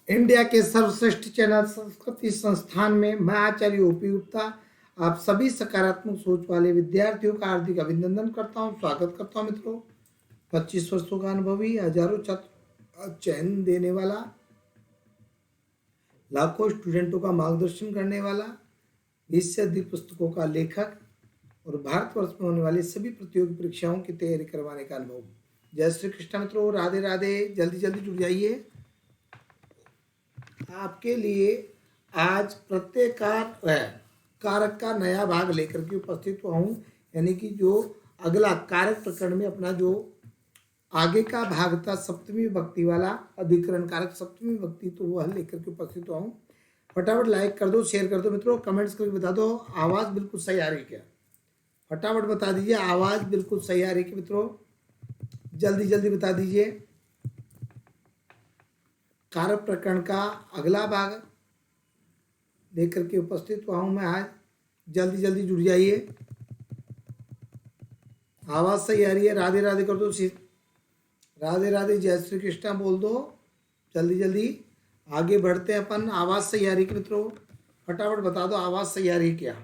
India के सर्वश्रेष्ठ channel संस्कृति संस्थान में मैं आचार्य ओपी गुप्ता आप सभी सकारात्मक सोच वाले विद्यार्थियों का हार्दिक अभिनंदन करता हूं, स्वागत करता हूं। मित्रों, 25 वर्षों का अनुभवी, हजारों छात्र चयन देने वाला, लाखों स्टूडेंटों का मार्गदर्शन करने वाला, 20 से अधिक पुस्तकों का लेखक और भारतवर्ष में होने वाली सभी प्रतियोगी परीक्षाओं की तैयारी करवाने का अनुभव। जय श्री कृष्ण मित्रों, राधे राधे। जल्दी जल्दी जुड़ जाइए। आपके लिए आज प्रत्येक कारक का नया भाग लेकर के उपस्थित हुआ हूँ, यानी कि जो अगला कारक प्रकरण में अपना जो आगे का भाग था सप्तमी विभक्ति वाला अधिकरण कारक सप्तमी विभक्ति, तो वह लेकर के उपस्थित हुआ हूँ। फटाफट लाइक कर दो, शेयर कर दो मित्रों, कमेंट्स करके बता दो आवाज़ बिल्कुल सही आ रही क्या। फटाफट बता दीजिए आवाज़ बिल्कुल सही आ रही है मित्रों, जल्दी जल्दी बता दीजिए। कारक प्रकरण का अगला भाग लेकर के उपस्थित हुआ हूं मैं आज, जल्दी जल्दी जुड़ जाइए। आवाज सही आ रही है, राधे राधे कर दो, राधे राधे, जय श्री कृष्णा बोल दो, जल्दी जल्दी आगे बढ़ते हैं अपन। आवाज सही आ रही है मित्रों, फटाफट बता दो आवाज सही आ रही है क्या,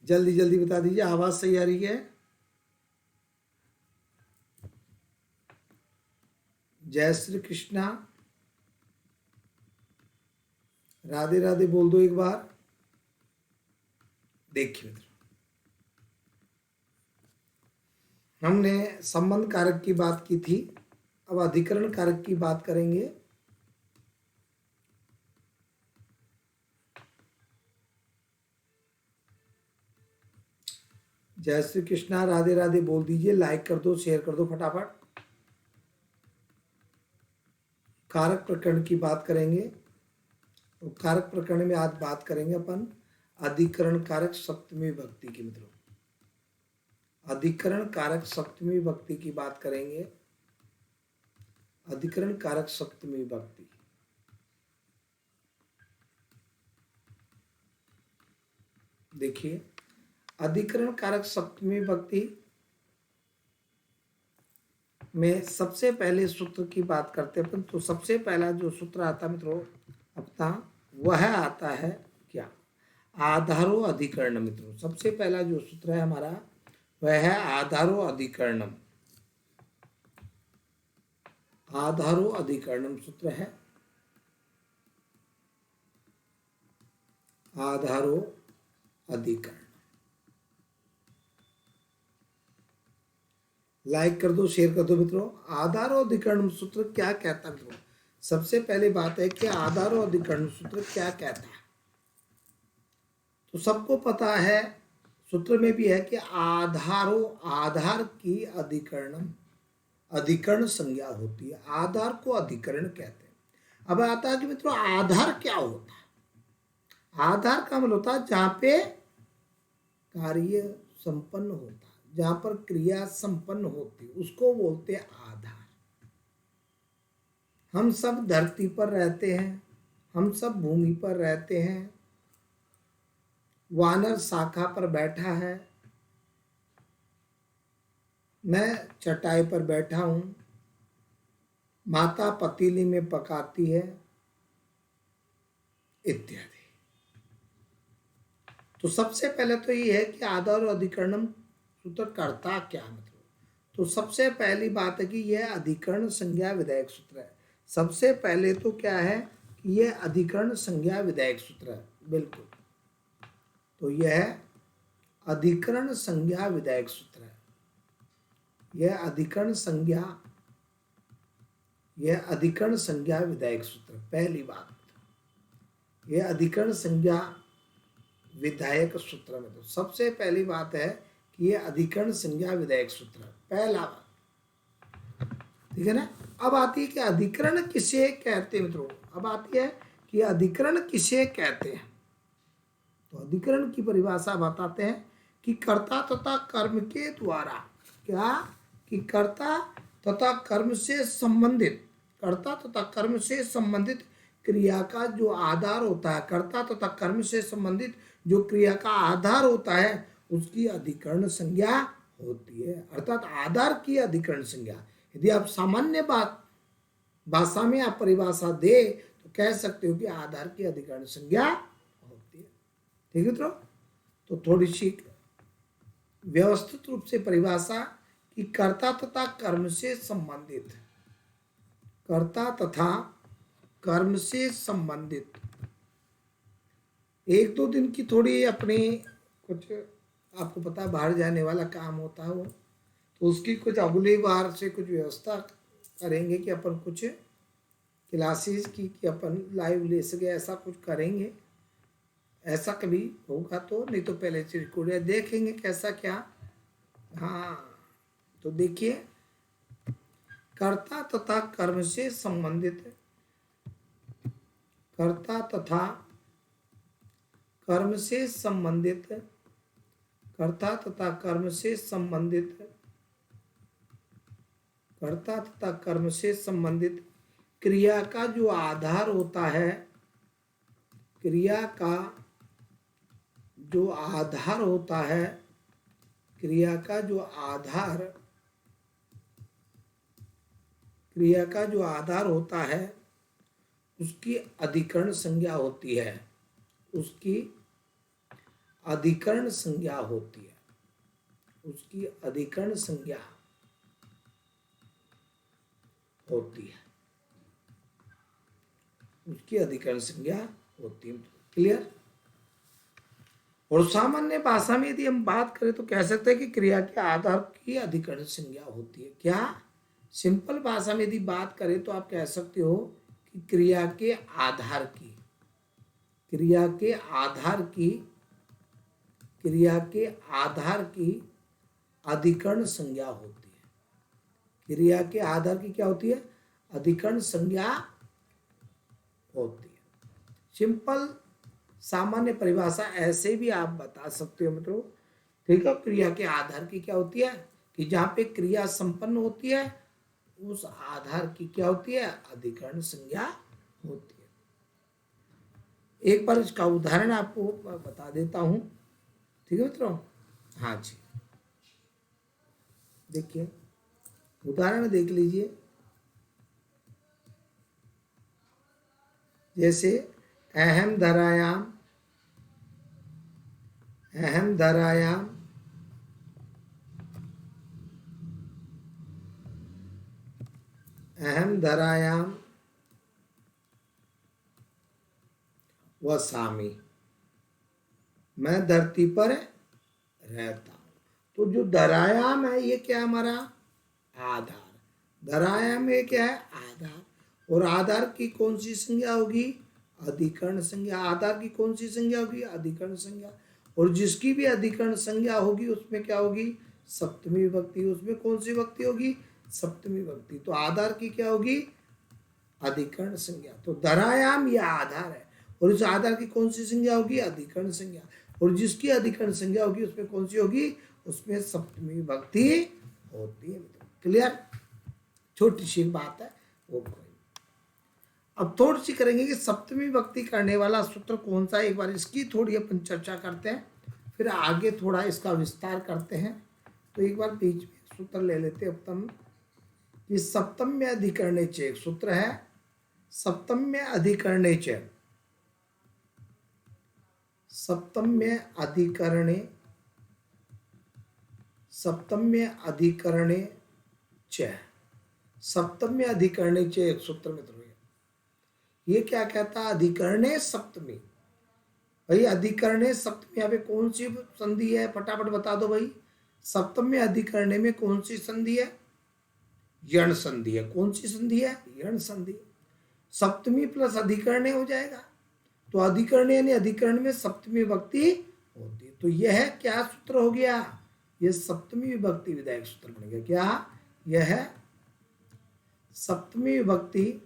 जल्दी जल्दी बता दीजिए आवाज सही आ रही है। जय श्री कृष्णा, राधे राधे बोल दो एक बार। देखिए मित्र, हमने संबंध कारक की बात की थी, अब अधिकरण कारक की बात करेंगे। जय श्री कृष्णा, राधे राधे बोल दीजिए, लाइक कर दो, शेयर कर दो फटाफट। कारक प्रकरण की बात करेंगे, तो कारक प्रकरण में आज बात करेंगे अपन अधिकरण कारक सप्तमी विभक्ति की। मित्रों, अधिकरण कारक सप्तमी विभक्ति की बात करेंगे। अधिकरण कारक सप्तमी विभक्ति, देखिए अधिकरण कारक सप्तमी विभक्ति में सबसे पहले सूत्र की बात करते हैं अपन, तो सबसे पहला जो सूत्र आता मित्रों अपना वह आता है क्या, आधारो अधिकरण। मित्रों, सबसे पहला जो सूत्र है हमारा वह है आधारो अधिकरणम। आधारो अधिकरणम सूत्र है, आधारो अधिकरण। लाइक कर दो, शेयर कर दो मित्रों। आधारो अधिकरण सूत्र क्या कहता है मित्रों, सबसे पहली बात है कि आधारो अधिकरण सूत्र क्या कहता है। तो सबको पता है, सूत्र में भी है कि आधारो, आधार की अधिकरणम, अधिकरण संज्ञा होती है, आधार को अधिकरण कहते हैं। अब आता है कि मित्रों आधार क्या होता है। आधार का मतलब होता है जहां पे कार्य संपन्न होता है, जहां पर क्रिया संपन्न होती है, उसको बोलते हैं आधार। हम सब धरती पर रहते हैं, हम सब भूमि पर रहते हैं, वानर शाखा पर बैठा है, मैं चटाई पर बैठा हूं, माता पतीली में पकाती है, इत्यादि। तो सबसे पहले तो ये है कि आधार और अधिकरणम सूत्र करता क्या मतलब। तो सबसे पहली बात है कि यह अधिकरण संज्ञा विधायक सूत्र है। सबसे पहले तो क्या है कि यह अधिकरण संज्ञा विधायक सूत्र है, बिल्कुल। तो यह अधिकरण संज्ञा विधायक सूत्र है, यह अधिकरण संज्ञा, यह अधिकरण संज्ञा विधायक सूत्र। पहली बात, यह अधिकरण संज्ञा विधायक सूत्र में, तो सबसे पहली बात है कि यह अधिकरण संज्ञा विधायक सूत्र है, पहला बात, ठीक है ना। अब आती है कि अधिकरण किसे कहते हैं मित्रों, अब आती है कि अधिकरण किसे कहते हैं। तो अधिकरण की परिभाषा बताते हैं कि कर्ता तथा कर्म के द्वारा, क्या कि कर्ता तथा कर्म से संबंधित, कर्ता तथा कर्म से संबंधित क्रिया का जो आधार होता है, कर्ता तथा कर्म से संबंधित जो क्रिया का आधार होता है उसकी अधिकरण संज्ञा होती है, अर्थात आधार की अधिकरण संज्ञा। यदि आप सामान्य भाषा में आप परिभाषा दे तो कह सकते हो कि आधार की अधिकरण संज्ञा होती है। ठीक है मित्रों, तो थोड़ी सी व्यवस्थित रूप से परिभाषा कि कर्ता तथा कर्म से संबंधित, कर्ता तथा कर्म से संबंधित एक दो दिन की थोड़ी अपनी कुछ, आपको पता बाहर जाने वाला काम होता है वो, तो उसकी कुछ अगली बार से कुछ व्यवस्था करेंगे कि अपन कुछ क्लासेस की कि अपन लाइव ले सके, ऐसा कुछ करेंगे। ऐसा कभी होगा तो, नहीं तो पहले से रिकॉर्ड देखेंगे कैसा क्या। हाँ, तो देखिए कर्ता तथा कर्म से संबंधित, कर्ता तथा कर्म से संबंधित, कर्ता तथा कर्म से संबंधित, कर्ता तथा कर्म से संबंधित क्रिया का जो आधार होता है, क्रिया का जो आधार होता है, क्रिया का जो आधार, क्रिया का जो आधार होता है उसकी अधिकरण संज्ञा होती है, उसकी अधिकरण संज्ञा होती है, उसकी अधिकरण संज्ञा होती है, उसकी अधिकरण संज्ञा होती है। क्लियर। और सामान्य भाषा में यदि हम बात करें तो कह सकते हैं कि क्रिया के आधार की अधिकरण संज्ञा होती है। क्या? सिंपल भाषा में यदि बात करें तो आप कह सकते हो कि क्रिया के आधार की, क्रिया के आधार की, क्रिया के आधार की अधिकरण संज्ञा होती है। क्रिया के आधार की क्या होती है? अधिकरण संज्ञा होती है। सिंपल सामान्य परिभाषा ऐसे भी आप बता सकते हो मित्रों। ठीक है, क्रिया के आधार की क्या होती है कि जहां पे क्रिया संपन्न होती है उस आधार की क्या होती है? अधिकरण संज्ञा होती है। एक बार इसका उदाहरण आपको बता देता हूं। ठीक है मित्रों, हाँ जी, देखिए उदाहरण देख लीजिए। जैसे अहम धरायाम, अहम धरायाम अहम धरायाम वसामि, मैं धरती पर रहता हूं। तो जो धरायाम है ये क्या है? हमारा आधार। धरायाम में क्या है? आधार। और आधार की कौन सी संज्ञा होगी? अधिकरण संज्ञा। आधार की कौन सी संज्ञा होगी? अधिकरण संज्ञा। और जिसकी भी अधिकरण संज्ञा होगी उसमें क्या होगी? सप्तमी विभक्ति। उसमें कौन सी विभक्ति होगी? सप्तमी विभक्ति। तो आधार की क्या होगी? अधिकरण संज्ञा। तो धरायाम यह आधार है और इस आधार की कौन सी संज्ञा होगी? अधिकरण संज्ञा। और जिसकी अधिकरण संज्ञा होगी उसमें कौन सी होगी? उसमें सप्तमी विभक्ति होती है। क्लियर? छोटी सी बात है वो कोई। अब थोड़ी सी करेंगे कि सप्तमी विभक्ति करने वाला सूत्र कौन सा है, एक बार इसकी थोड़ी अपन चर्चा करते हैं, फिर आगे थोड़ा इसका विस्तार करते हैं। तो एक बार बीच में सूत्र ले लेते हैं उत्तम कि सप्तम्य अधिकरणे च, एक सूत्र है सप्तम्य अधिकरणे च, सप्तम्य अधिकरणे, सप्तम्य अधिकरणे च, सप्तम्य अधिकरणे च एक सूत्र मित्रों। ये क्या कहता है? अधिकरणे सप्तमी। भाई अधिकरणे सप्तमी, यहाँ पे कौन सी संधि है? फटाफट बता दो भाई। सप्तम्य अधिकरणे में कौन सी संधि है? यण संधि है। कौन सी संधि है? यण संधि। सप्तमी प्लस अधिकरणे हो जाएगा। तो अधिकरण यानी अधिकरण में सप्तमी विभक्ति होती है। तो यह क्या सूत्र हो गया? यह सप्तमी विभक्ति विधायक सूत्र बन गया। क्या? यह सप्तमी विभक्ति,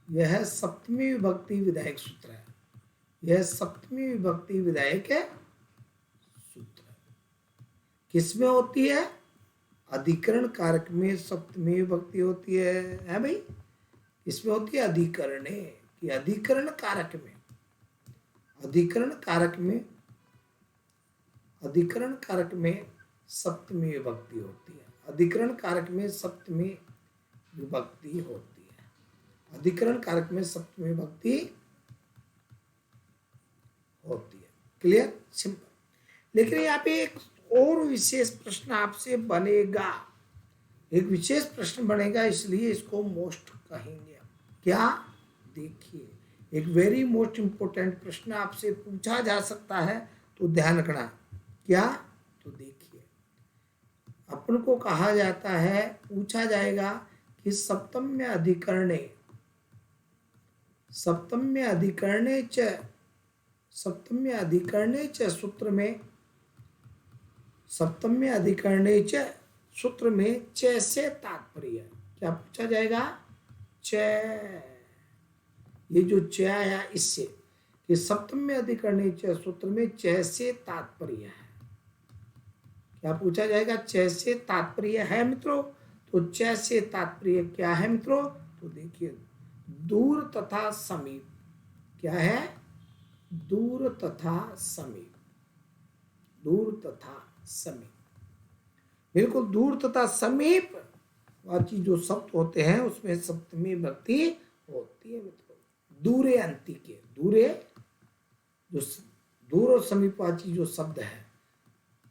यह सप्तमी विभक्ति विधायक सूत्र है। यह सप्तमी विभक्ति विधायक सूत्र है। किसमें होती है? अधिकरण कारक में सप्तमी विभक्ति होती है भाई। इसमें होती है अधिकरणे, कि अधिकरण कारक में, अधिकरण कारक में, अधिकरण कारक में सप्तमी विभक्ति होती है। अधिकरण कारक में सप्तमी विभक्ति होती है। अधिकरण कारक में सप्तमी विभक्ति होती है। Clear, simple. लेकिन यहाँ पे एक और विशेष प्रश्न आपसे बनेगा, एक विशेष प्रश्न बनेगा, इसलिए इसको मोस्ट कहेंगे। क्या, देखिए, एक वेरी मोस्ट इंपोर्टेंट प्रश्न आपसे पूछा जा सकता है, तो ध्यान रखना। क्या, तो देखिए, अपन को कहा जाता है, पूछा जाएगा कि सप्तम्य अधिकरणे सूत्र में च से तात्पर्य क्या पूछा जाएगा? च, ये जो च आया इससे, कि सप्तम्य अधिकरणे च सूत्र में च से तात्पर्य है। क्या पूछा जाएगा? च से तात्पर्य है मित्रों। तो च से तात्पर्य क्या है मित्रों? तो देखिए, दूर तथा समीप। क्या है? दूर तथा समीप। दूर तथा समीप, बिल्कुल, दूर तथा समीप वाची जो शब्द होते हैं उसमें सप्तमी विभक्ति होती है मित्रों। दूरे अंतिके, दूरे जो दूर और समीप वाची जो शब्द है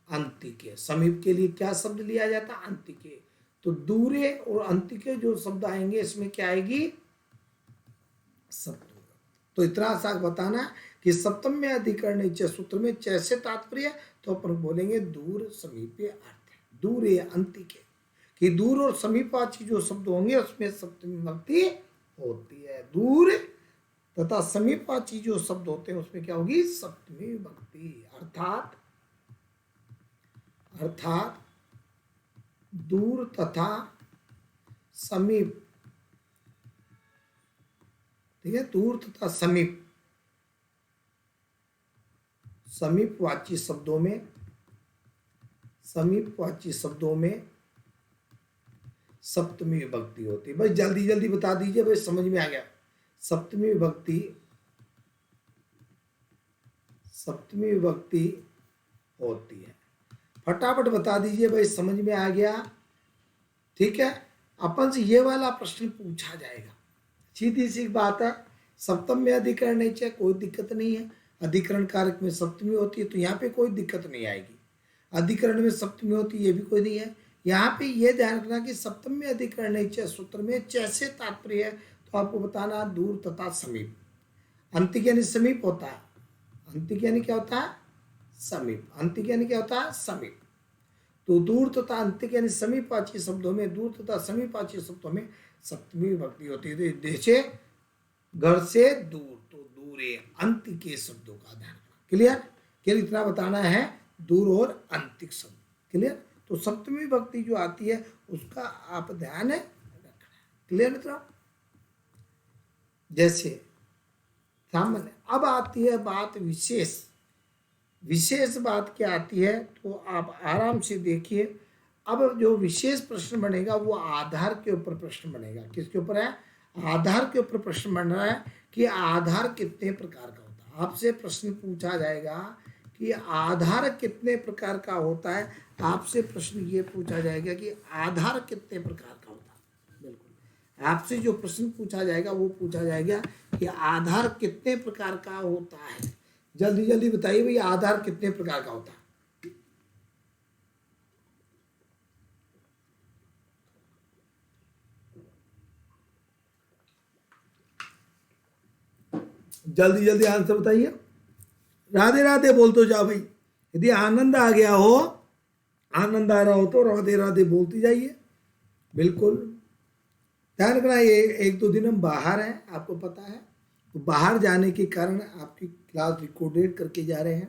अंतिके, समीप के लिए क्या शब्द लिया जाता है? अंतिके। तो दूरे और अंतिके जो शब्द आएंगे इसमें क्या आएगी? सप्तमी। तो इतना सा बताना कि सप्तम्य अधिकरण सूत्र में च से तात्पर्य, तो अपन बोलेंगे दूर समीपे अर्थ, दूरे अंतिके, कि दूर और समीपाची जो शब्द होंगे उसमें सप्तमी विभक्ति होती है। दूर तथा समीपाची जो शब्द होते हैं उसमें क्या होगी? सप्तमी विभक्ति। अर्थात दूर तथा समीप, ठीक है, दूर तथा समीप, समीपवाची शब्दों में सप्तमी विभक्ति होती है। भाई जल्दी जल्दी बता दीजिए, भाई समझ में आ गया? सप्तमी विभक्ति होती है। फटाफट बता दीजिए भाई, समझ में आ गया? ठीक है, अपन से ये वाला प्रश्न पूछा जाएगा, सीधी सी बात है। सप्तम्य अधिकरण नहीं चाहिए, कोई दिक्कत नहीं है। अधिकरण कारक में सप्तमी होती है तो यहाँ पे कोई दिक्कत नहीं आएगी। अधिकरण में सप्तमी होती है, ये भी कोई नहीं है। यहाँ पे ये ध्यान रखना कि सप्तम्य अधिकरण नहीं चाहिए सूत्र में च से तात्पर्य है, तो आपको बताना दूर तथा समीप। अंतिक यानी समीप होता है। अंतिक यानी क्या होता है? समीप। अंतिक यानी क्या होता है? समीप। तो दूर तथा अंतिक यानी समीपवाची शब्दों में, दूर तथा समीपवाची शब्दों में सप्तमी विभक्ति होती है। तो जैसे घर से दूर, तो दूरे अंतिके शब्दों का ध्यान रखना। क्लियर? केवल इतना बताना है, दूर और अंतिक शब्द। क्लियर? तो सप्तमी विभक्ति जो आती है उसका आप ध्यान रखना। क्लियर मित्रों? जैसे सामान्य, अब आती है बात विशेष बात क्या आती है, तो आप आराम से देखिए। अब जो विशेष प्रश्न बनेगा वो आधार के ऊपर प्रश्न बनेगा। किसके ऊपर है? आधार के ऊपर प्रश्न बन रहा है कि आधार कितने प्रकार का होता है। आपसे प्रश्न पूछा जाएगा कि आधार कितने प्रकार का होता है। आपसे प्रश्न ये पूछा जाएगा कि आधार कितने प्रकार का होता है। बिल्कुल, आपसे जो प्रश्न पूछा जाएगा वो पूछा जाएगा कि आधार कितने प्रकार का होता है। जल्दी जल्दी बताइए भाई, आधार कितने प्रकार का होता है? जल्दी जल्दी आंसर बताइए। राधे राधे बोल तो जाओ भाई। यदि आनंद आ गया हो, आनंद आ रहा हो तो राधे राधे बोलती जाइए। बिल्कुल ध्यान रखना, ये एक दो दिन हम बाहर हैं, आपको पता है। तो बाहर जाने के कारण आपकी क्लास रिकॉर्डेड करके जा रहे हैं,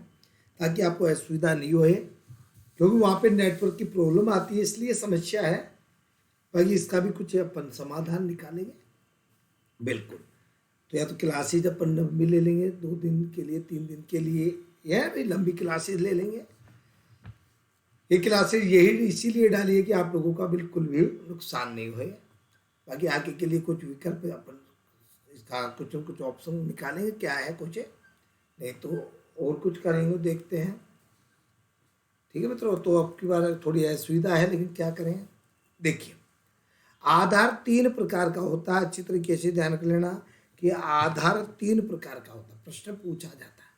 ताकि आपको असुविधा नहीं होए, क्योंकि वहाँ पे नेटवर्क की प्रॉब्लम आती है, इसलिए समस्या है। बाकी इसका भी कुछ अपन समाधान निकालेंगे। बिल्कुल, तो या तो क्लासेज अपन लंबी ले लेंगे, 2 दिन के लिए, 3 दिन के लिए, यह भी लंबी क्लासेज ले लेंगे। ये क्लासेज यही इसीलिए डाली है कि आप लोगों का बिल्कुल भी नुकसान नहीं होए। बाकी आगे के लिए कुछ विकल्प अपन इसका कुछ ऑप्शन निकालेंगे, क्या है कुछ, नहीं तो और कुछ करेंगे, देखते हैं। ठीक है मित्रों, तो अब की बार थोड़ी असुविधा है, लेकिन क्या करें। देखिए, आधार 3 प्रकार का होता है। अच्छी तरीके से ध्यान कर लेना कि आधार 3 प्रकार का होता है। प्रश्न पूछा जाता है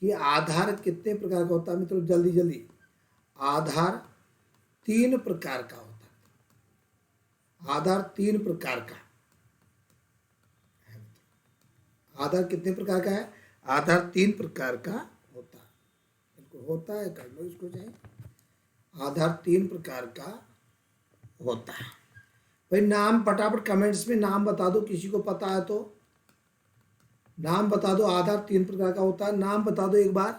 कि आधार कितने प्रकार का होता है मित्रों, जल्दी जल्दी। आधार 3 प्रकार का होता है। आधार 3 प्रकार का। आधार कितने प्रकार का है? आधार 3 प्रकार का होता है। बिल्कुल होता है, कर लो इसको चाहे। आधार 3 प्रकार का होता है। भाई नाम फटाफट कमेंट्स में नाम बता दो, किसी को पता है तो नाम बता दो। आधार 3 प्रकार का होता है, नाम बता दो एक बार,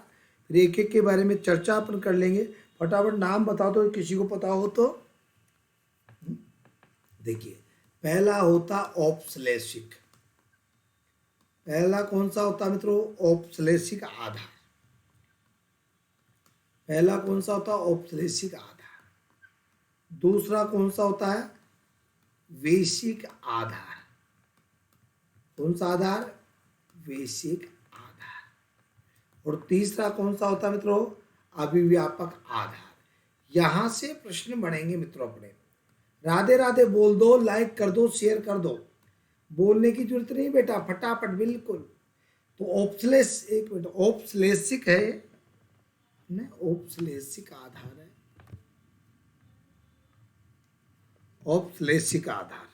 फिर एक एक के बारे में चर्चा अपन कर लेंगे। फटाफट नाम बता दो किसी को पता हो तो। देखिए, पहला होता औपश्लेषिक। पहला कौन सा होता है मित्रों? औपश्लेषिक आधार। पहला कौन सा होता है? औपश्लेषिक आधार। दूसरा कौन सा होता है? वैशिक आधार। कौन सा आधार? वैशिक आधार। और तीसरा कौन सा होता है मित्रों? अभिव्यापक आधार। यहां से प्रश्न बनेंगे मित्रों अपने। राधे राधे बोल दो, लाइक कर दो, शेयर कर दो, बोलने की जरूरत नहीं बेटा, फटाफट बिल्कुल। तो एक मिनट, औपश्लेषिक है ना, औपश्लेषिक आधार है। औपश्लेषिक आधार,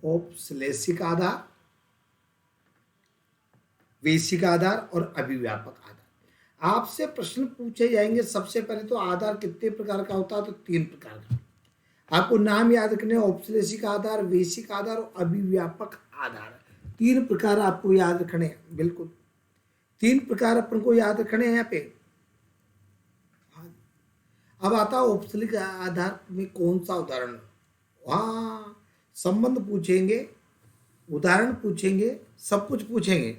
औपश्लेषिक आधार, वैशिक आधार और अभिव्यापक आधार। आपसे प्रश्न पूछे जाएंगे। सबसे पहले तो आधार कितने प्रकार का होता है? तो 3 प्रकार का। आपको नाम याद रखने, औपश्लेषिक आधार, वैशिक आधार और अभिव्यापक आधार। 3 प्रकार आपको याद रखने हैं। बिल्कुल 3 प्रकार अपन को याद रखने हैं यहाँ पे। अब आता है औपश्लेषिक आधार में कौन सा उदाहरण? वहाँ संबंध पूछेंगे, उदाहरण पूछेंगे, सब कुछ पूछेंगे।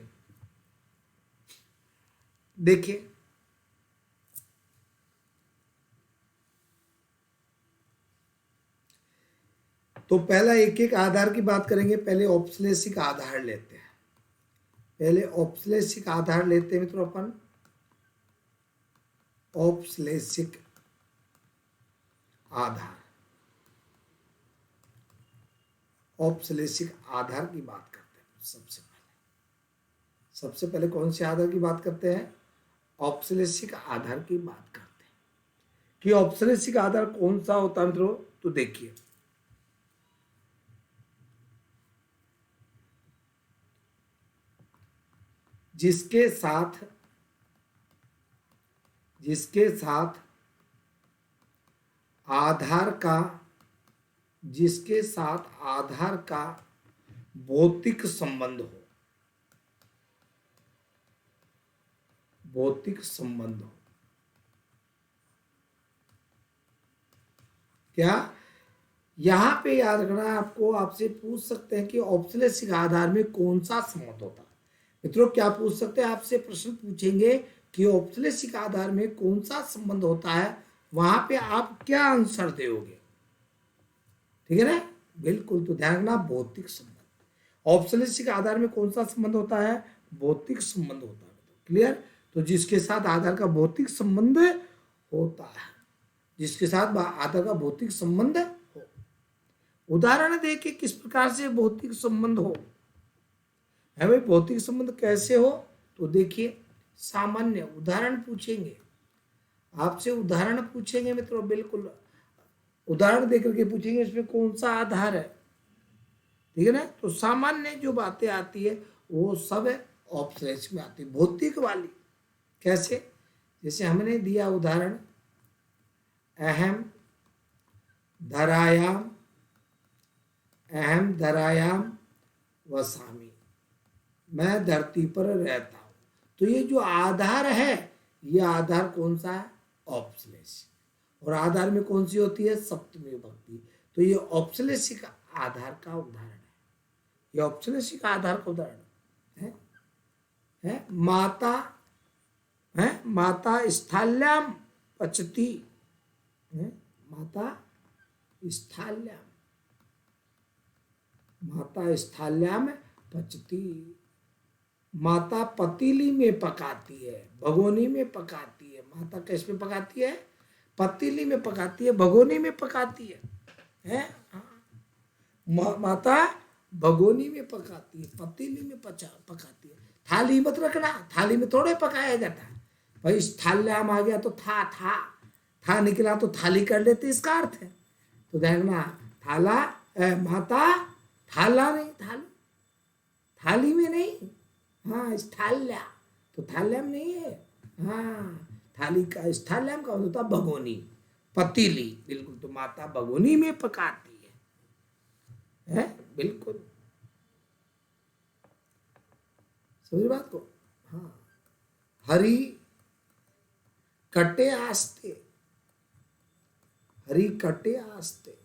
देखिए, तो पहला एक एक आधार की बात करेंगे। पहले औपश्लेषिक आधार लेते हैं। पहले औपश्लेषिक आधार लेते हैं मित्रों अपन। औपश्लेषिक आधार, औपश्लेषिक आधार की बात करते हैं। सबसे पहले कौन से आधार की बात करते हैं? औपश्लेषिक आधार की बात करते हैं कि औपश्लेषिक आधार कौन सा होता है मित्रों। तो देखिए, जिसके साथ आधार का भौतिक संबंध हो। भौतिक संबंध हो क्या? यहां पे याद रखना है आपको। आपसे पूछ सकते हैं कि औपश्लेषिक आधार में कौन सा संबंध होता है। मित्रों क्या पूछ सकते हैं? आपसे प्रश्न पूछेंगे कि औपश्लेषिक आधार में कौन सा संबंध होता है। वहां पे आप क्या आंसर दोगे? ठीक है ना, बिल्कुल। तो ध्यान रखना, भौतिक संबंध। औपश्लेषिक आधार में कौन सा संबंध होता है? भौतिक संबंध होता है। क्लियर? तो जिसके साथ आधार का भौतिक संबंध होता है, जिसके साथ आधार का भौतिक संबंध हो। उदाहरण देखिए किस प्रकार से भौतिक संबंध हो है भाई। भौतिक संबंध कैसे हो? तो देखिए, सामान्य उदाहरण पूछेंगे आपसे। उदाहरण पूछेंगे मित्रों, बिल्कुल उदाहरण देकर के पूछेंगे इसमें कौन सा आधार है। ठीक है ना। तो सामान्य जो बातें आती है वो सब औपश्लेषिक में आती है। भौतिक वाली कैसे? जैसे हमने दिया उदाहरण, अहम धरायाम वसामी, मैं धरती पर रहता हूं। तो ये जो आधार है, ये आधार कौन सा है? औपश्लेषिक। और आधार में कौन सी होती है? सप्तमी विभक्ति। तो ये औपश्लेषिक आधार का उदाहरण है। ये औपश्लेषिक आधार का उदाहरण है। माता स्थाल्याम पचती है। माता स्थाल्याम पचती। माता पतीली में पकाती है, भगोनी में पकाती है। माता किस में पकाती है? पतीली में पकाती है, भगोनी में पकाती है? माता भगोनी में पकाती है, पतीली में पकाती है। थाली मत रखना, थाली में थोड़े पकाया जाता है भाई। थाल्याम आ गया तो था निकला तो थाली कर लेते, इसका अर्थ है। तो देखना थाला माता, थाला नहीं, थाली में नहीं। हाँ स्थाल्या, तो थाल्याम नहीं है। हाँ थाली का स्थाल्याम का होता भगोनी, पतीली, बिल्कुल। तो माता भगोनी में पकाती है? बिल्कुल, समझ बात को। हाँ, हरी कटे आस्ते, हरी कटे आस्ते,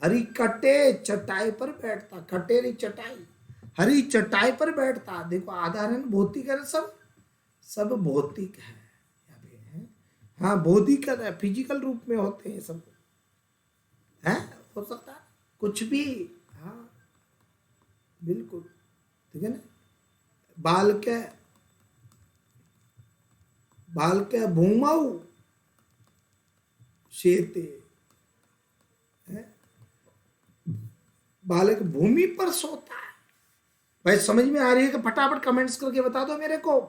हरी कटे चटाई पर बैठता, कटे नहीं चटाई, हरी चटाई पर बैठता। देखो आधार है, भौतिक है, सब भौतिक है यहाँ पे है। हाँ भौतिक है, फिजिकल रूप में होते हैं सब, है हो सकता है कुछ भी। हाँ बिल्कुल, ठीक है ना। बाल के भूमाऊ शेते, बालक भूमि पर सोता है। भाई समझ में आ रही है कि फटाफट कमेंट्स करके बता दो मेरे को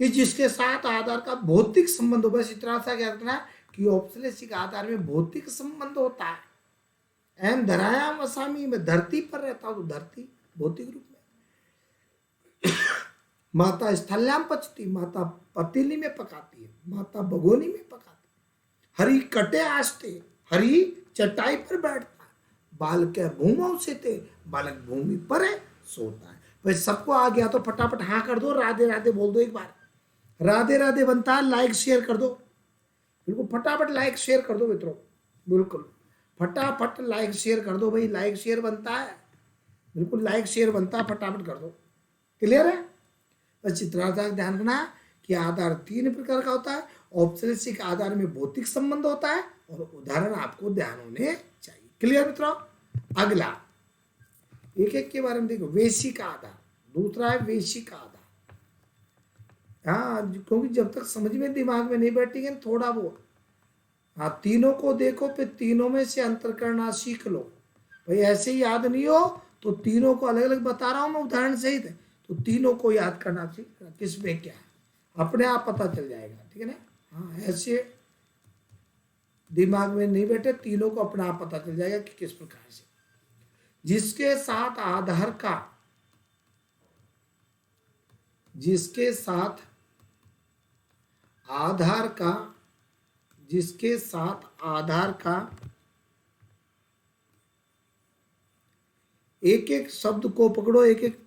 कि जिसके साथ आधार का भौतिक संबंध हो। बस इतना सा क्या करना कि औपनिवेशिक के आधार में भौतिक संबंध होता है। एम धरायाम असामी में धरती पर रहता हूं, तो धरती भौतिक रूप में। माता स्थल्याम पचती, माता पतीली में पकाती है, माता भगोनी में पकाती। हरी कटे आस्ते, हरी चटाई पर बैठता है, बाल के भूमौ से थे, बालक भूमि पर है सोता है। भाई सबको आ गया तो फटाफट हाँ कर दो, राधे राधे बोल दो एक बार। राधे राधे बनता है, लाइक शेयर कर दो, बिल्कुल फटाफट लाइक शेयर कर दो मित्रों, बिल्कुल फटाफट लाइक शेयर कर दो भाई। लाइक शेयर बनता है, बिल्कुल लाइक शेयर बनता है, फटाफट कर दो। क्लियर है? बस चित्रार्थ ध्यान रखना कि आधार 3 प्रकार का होता है। औपनिवेशिक आधार में भौतिक संबंध होता है और उदाहरण आपको ध्यान होने चाहिए। क्लियर मित्रों? अगला एक एक के बारे में देखो। वेशिक आधार, दूसरा है वेशिक आधार। हाँ क्योंकि जब तक समझ में दिमाग में नहीं बैठेंगे थोड़ा बहुत, हाँ तीनों को देखो, फिर तीनों में से अंतर करना सीख लो। भाई ऐसे ही याद नहीं हो तो तीनों को अलग अलग बता रहा हूं मैं उदाहरण सहित, तो तीनों को याद करना सीख, किसमें क्या है अपने आप पता चल जाएगा। ठीक है ना? हाँ ऐसे दिमाग में नहीं बैठे, तीनों को अपने आप पता चल जाएगा कि किस प्रकार से। जिसके साथ आधार का, जिसके साथ आधार का, जिसके साथ आधार का एक एक शब्द को पकड़ो, एक एक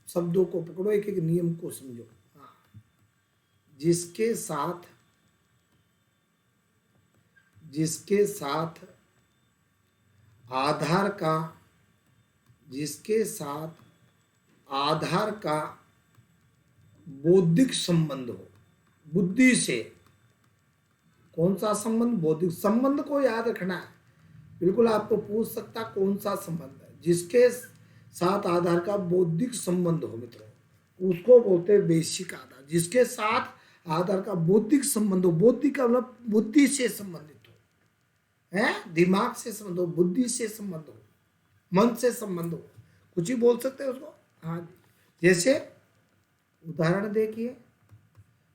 शब्दों को पकड़ो, एक एक नियम को समझो। हाँ जिसके साथ, जिसके साथ आधार का, जिसके साथ आधार का बौद्धिक संबंध हो, बुद्धि से। कौन सा संबंध? बौद्धिक संबंध को याद रखना है, बिल्कुल आपको पूछ सकता कौन सा संबंध है। जिसके साथ आधार का बौद्धिक संबंध हो मित्रों, उसको बोलते हैं वेशिक आधार। जिसके साथ आधार का बौद्धिक संबंध हो, बौद्धिक का मतलब बुद्धि से संबंधित हो, है दिमाग से संबंध हो, बुद्धि से संबंध हो, मन से संबंध हो, कुछ ही बोल सकते हैं उसको। हाँ जैसे उदाहरण देखिए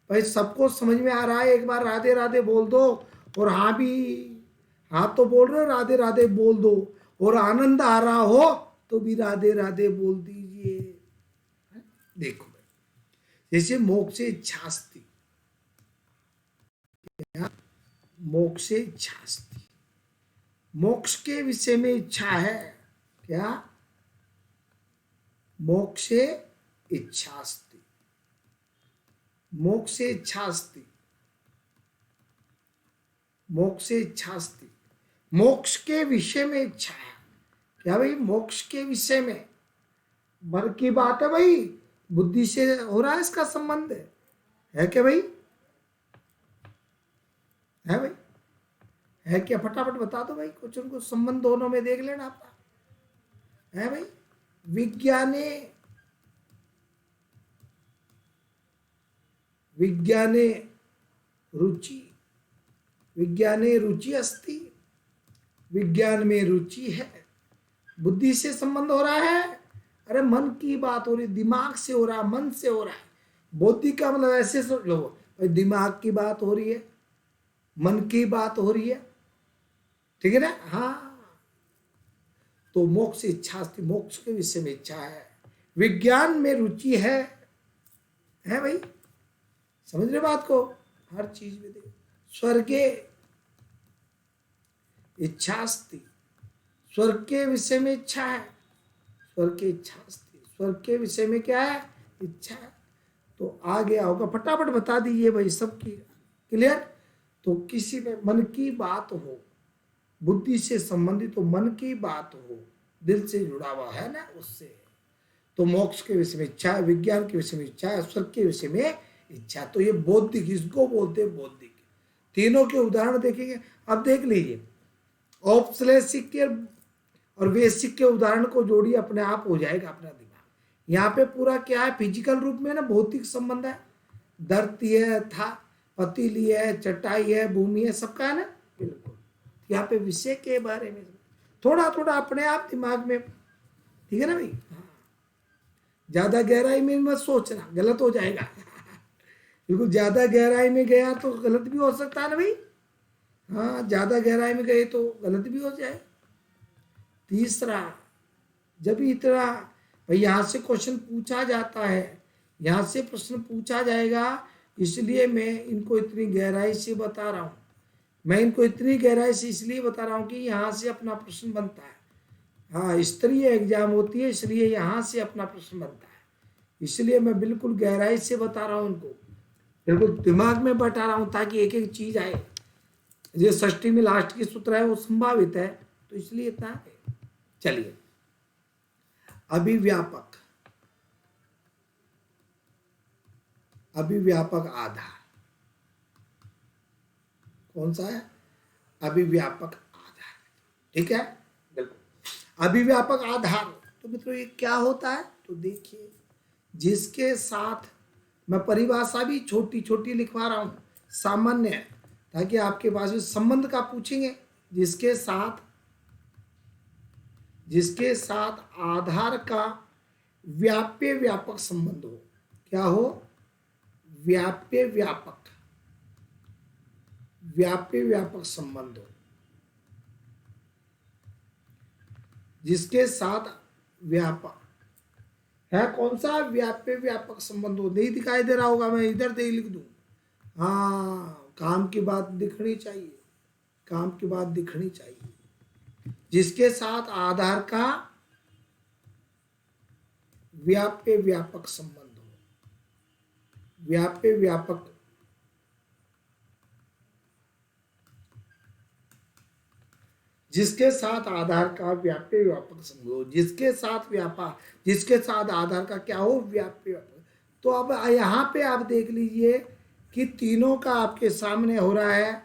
भाई, सबको समझ में आ रहा है, एक बार राधे राधे बोल दो, और हाँ भी, हाँ तो बोल रहे हो राधे राधे बोल दो, और आनंद आ रहा हो तो भी राधे राधे बोल दीजिए। देखो भाई जैसे मोक्षे इच्छास्ति, मोक्षे इच्छास्ति, मोक्ष के विषय में इच्छा है क्या? मोक्षे इच्छास्ति, मोक्षे इच्छास्ति, मोक्षे इच्छास्ति, मोक्ष के विषय में इच्छा है क्या भाई? मोक्ष के विषय में मन की बात है भाई, बुद्धि से हो रहा है इसका संबंध है क्या भाई? है भाई? है क्या? फटाफट बता दो भाई, कुछ उनको संबंध दोनों में देख लेना आपका। है भाई? विज्ञाने, विज्ञाने रुचि, विज्ञाने रुचि अस्ति, विज्ञान में रुचि है। बुद्धि से संबंध हो रहा है, अरे मन की बात हो रही, दिमाग से हो रहा है, मन से हो रहा है। बौद्धिक का मतलब ऐसे सोच लो भाई, दिमाग की बात हो रही है, मन की बात हो रही है, ठीक है ना। हाँ, तो मोक्ष इच्छा, मोक्ष के विषय में इच्छा है, विज्ञान में रुचि है भाई, समझ रहे बात को। हर चीज में देखो, स्वर्गे इच्छा अस्ति, स्वर्ग के विषय में इच्छा है, स्वर्ग की इच्छा अस्ति, स्वर्ग के विषय में क्या है, इच्छा है। तो आ गया होगा, फटाफट बता दीजिए भाई, सबकी क्लियर। तो किसी में मन की बात हो, बुद्धि से संबंधित हो, मन की बात हो, दिल से जुड़ा हुआ है ना उससे, तो मोक्ष के विषय में इच्छा है, विज्ञान के विषय में इच्छा है, स्वर्ग के विषय में इच्छा। तो ये बौद्धिक, इसको बोलते हैं बौद्धिक। तीनों के उदाहरण देखेंगे। अब देख लीजिए, औपश्लेषिक के और वेसिक के उदाहरण को जोड़िए, अपने आप हो जाएगा अपना दिमाग। यहाँ पे पूरा क्या है, फिजिकल रूप में ना भौतिक संबंध है, धरती है, था पतीली है, चटाई है, भूमि है, सबका है ना, बिल्कुल। यहाँ पे विषय के बारे में थोड़ा थोड़ा अपने आप दिमाग में, ठीक है ना भाई। हाँ, ज्यादा गहराई में मत सोचना, गलत हो जाएगा। बिल्कुल ज्यादा गहराई में गया तो गलत भी हो सकता है ना भाई। हाँ, ज्यादा गहराई में गए तो गलत भी हो जाए। तीसरा, जब इतना भाई यहाँ से क्वेश्चन पूछा जाता है, यहाँ से प्रश्न पूछा जाएगा, इसलिए मैं इनको इतनी गहराई से बता रहा हूँ। मैं इनको इतनी गहराई से इसलिए बता रहा हूँ कि यहाँ से अपना प्रश्न बनता है। हाँ, स्तरीय एग्जाम होती है, इसलिए यहाँ से अपना प्रश्न बनता है, इसलिए मैं बिल्कुल गहराई से बता रहा हूँ उनको, बिल्कुल दिमाग में बैठा रहा हूँ, ताकि एक एक चीज आए। जो षष्ठी में लास्ट की सूत्र है वो संभावित है, तो इसलिए इतना है। चलिए, अभिव्यापक, अभिव्यापक आधार कौन सा है, अभिव्यापक आधार, ठीक है, बिल्कुल। अभिव्यापक आधार, तो मित्रों ये क्या होता है, तो देखिए, जिसके साथ, मैं परिभाषा भी छोटी छोटी लिखवा रहा हूं, सामान्य है, ताकि आपके पास भी संबंध का पूछेंगे। जिसके साथ आधार का व्याप्य व्यापक संबंध हो, क्या हो, व्याप्य व्यापक, व्याप्य व्यापक संबंध हो, जिसके साथ व्यापक है, कौन सा, व्याप्य व्यापक संबंध हो। नहीं दिखाई दे रहा होगा, मैं इधर दे लिख दूं। हाँ, काम की बात दिखनी चाहिए, काम की बात दिखनी चाहिए। जिसके साथ आधार का व्याप्य व्यापक संबंध हो, व्याप्य व्यापक, जिसके साथ आधार का व्याप्य व्यापक संबंध हो, जिसके साथ व्यापार, जिसके साथ आधार का क्या हो, व्याप्य व्यापक। तो अब यहाँ पे आप देख लीजिए कि तीनों का आपके सामने हो रहा है।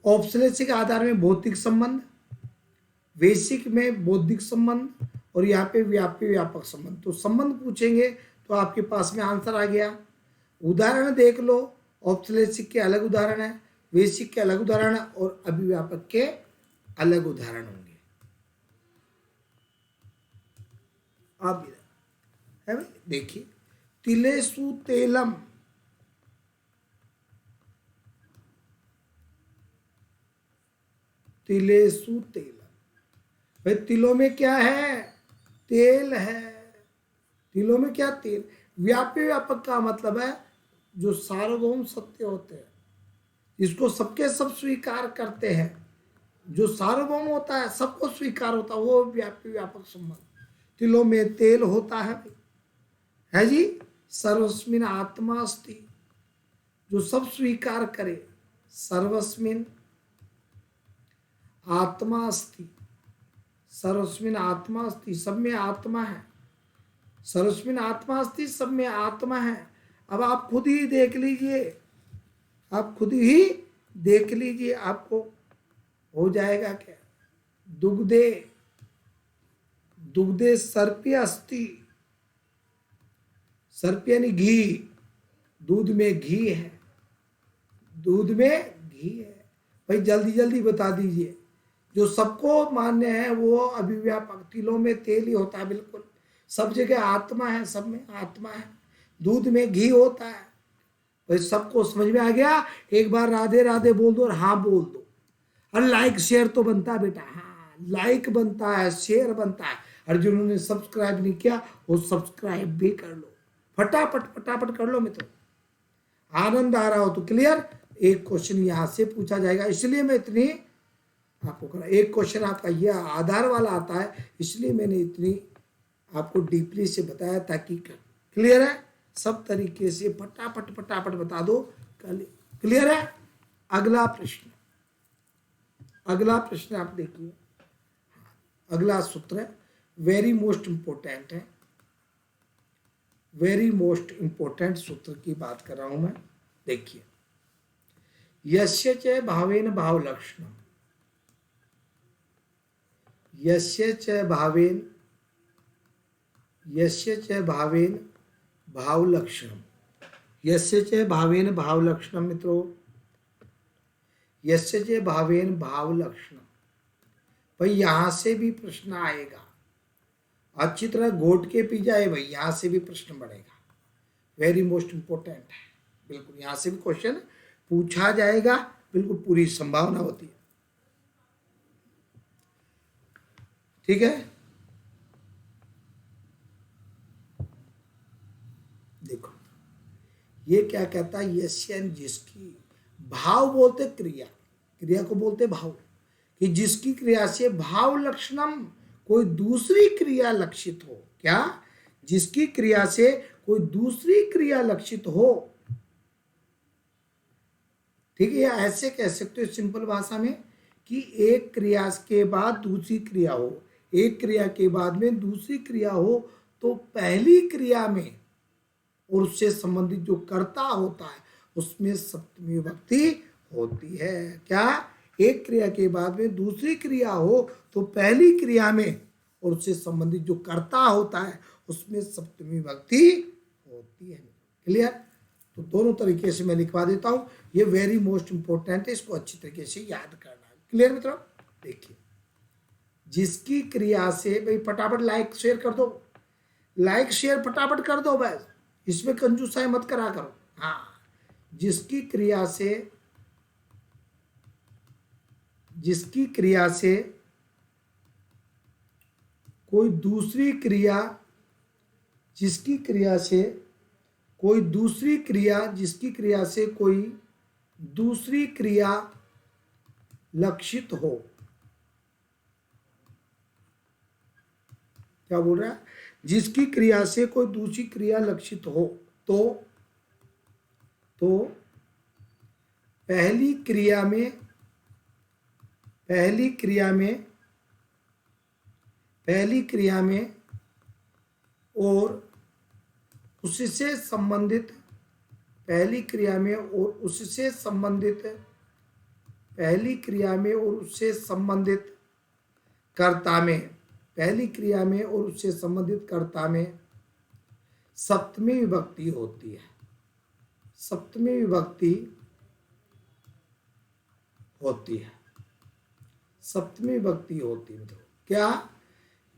औपश्लेषिक आधार में भौतिक संबंध, वेसिक में बौद्धिक संबंध, और यहाँ पे व्याप्य व्यापक संबंध। तो संबंध पूछेंगे तो आपके पास में आंसर आ गया। उदाहरण देख लो, औपश्लेषिक के अलग उदाहरण है, वेसिक के अलग उदाहरण है, और अभिव्यापक के अलग उदाहरण होंगे। आप है भाई, देखिए, तिलेसु तेलम, तिलेसु तेलम, भाई तिलों में क्या है, तेल है। तिलों में क्या, तेल। व्याप्य व्यापक का मतलब है जो सार्वभौम सत्य होते हैं, इसको सबके सब स्वीकार करते हैं, जो सार्वभौम होता है, सबको स्वीकार होता है, वो व्याप्य व्यापक संबंध। तिलों में तेल होता है जी। सर्वस्मिन आत्मा अस्ति, जो सब स्वीकार करे, सर्वस्मिन आत्मा अस्ति, सर्वस्मिन आत्मा अस्ति, सब में आत्मा है, सर्वस्मिन आत्मा अस्ति, सब में आत्मा है। अब आप खुद ही देख लीजिए, आप खुद ही देख लीजिए, आपको हो जाएगा क्या। दुग्धे, दुग्धे सर्प्य अस्ति, सर्प्य यानी घी, दूध में घी है, दूध में घी है। भाई जल्दी जल्दी बता दीजिए। जो सबको मान्य है वो अभिव्यापक, तिलों में तेल ही होता है, बिल्कुल सब जगह आत्मा है, सब में आत्मा है, दूध में घी होता है। भाई सबको समझ में आ गया? एक बार राधे राधे बोल दो और हाँ बोल दो। और लाइक शेयर तो बनता है बेटा, हाँ लाइक बनता है, शेयर बनता है। और जिन्होंने सब्सक्राइब नहीं किया वो सब्सक्राइब भी कर लो, फटाफट फटाफट कर लो मित्रों। आनंद आ रहा हो तो क्लियर। एक क्वेश्चन यहां से पूछा जाएगा, इसलिए मैं इतनी आपको करा। एक क्वेश्चन आपका यह आधार वाला आता है, इसलिए मैंने इतनी आपको डीपली से बताया ताकि क्लियर है। सब तरीके से फटाफट फटाफट बता दो, क्लियर है। अगला प्रश्न, अगला प्रश्न आप देखिए। अगला सूत्र है वेरी मोस्ट इंपोर्टेंट है, वेरी मोस्ट इंपोर्टेंट सूत्र की बात कर रहा हूं मैं। देखिए, यस्य च भावेन भाव लक्षणम, यस्य च भावेन, यस्य च भावेन भाव लक्षणम, यस्य च भावेन भाव लक्षणम मित्रों, यस्य च भावेन भाव लक्षणम। भाई यहां से भी प्रश्न आएगा, अच्छी तरह घोट के पी जाए भाई, यहां से भी प्रश्न बढ़ेगा। वेरी मोस्ट इंपोर्टेंट है, बिल्कुल यहां से भी क्वेश्चन पूछा जाएगा, बिल्कुल पूरी संभावना होती है। ठीक है, देखो ये क्या कहता है, यस्य जिसकी, भाव बोलते क्रिया, क्रिया को बोलते भाव, कि जिसकी क्रिया से भाव लक्षणम, कोई दूसरी क्रिया लक्षित हो। क्या? जिसकी क्रिया से कोई दूसरी क्रिया लक्षित हो। ठीक है, ऐसे कह सकते हो सिंपल भाषा में कि एक क्रिया के बाद दूसरी क्रिया हो, एक क्रिया के बाद में दूसरी क्रिया हो, तो पहली क्रिया में और उससे संबंधित जो कर्ता होता है उसमें सप्तमी विभक्ति होती है। क्या? एक क्रिया के बाद में दूसरी क्रिया हो तो पहली क्रिया में और उससे संबंधित जो कर्ता होता है उसमें सप्तमी विभक्ति होती है। क्लियर? तो दोनों तरीके से मैं लिखवा देता हूं, ये वेरी मोस्ट इंपोर्टेंट है, इसको अच्छी तरीके से याद करना है। क्लियर मित्रों? देखिए, जिसकी क्रिया से, भाई फटाफट लाइक शेयर कर दो, लाइक शेयर फटाफट कर दो, बस इसमें कंजूसाई मत करा करो। हाँ, जिसकी क्रिया से, जिसकी क्रिया से कोई दूसरी क्रिया, जिसकी क्रिया से कोई दूसरी क्रिया, जिसकी क्रिया से कोई दूसरी क्रिया लक्षित हो। क्या बोल रहा है? जिसकी क्रिया से कोई दूसरी क्रिया लक्षित हो तो पहली क्रिया में, पहली क्रिया में, पहली क्रिया में और उससे संबंधित, पहली क्रिया में और उससे संबंधित, पहली क्रिया में और उससे संबंधित कर्ता में, पहली क्रिया में और उससे संबंधित कर्ता में सप्तमी विभक्ति होती है, सप्तमी विभक्ति होती है, सप्तमी विभक्ति होती है। क्या?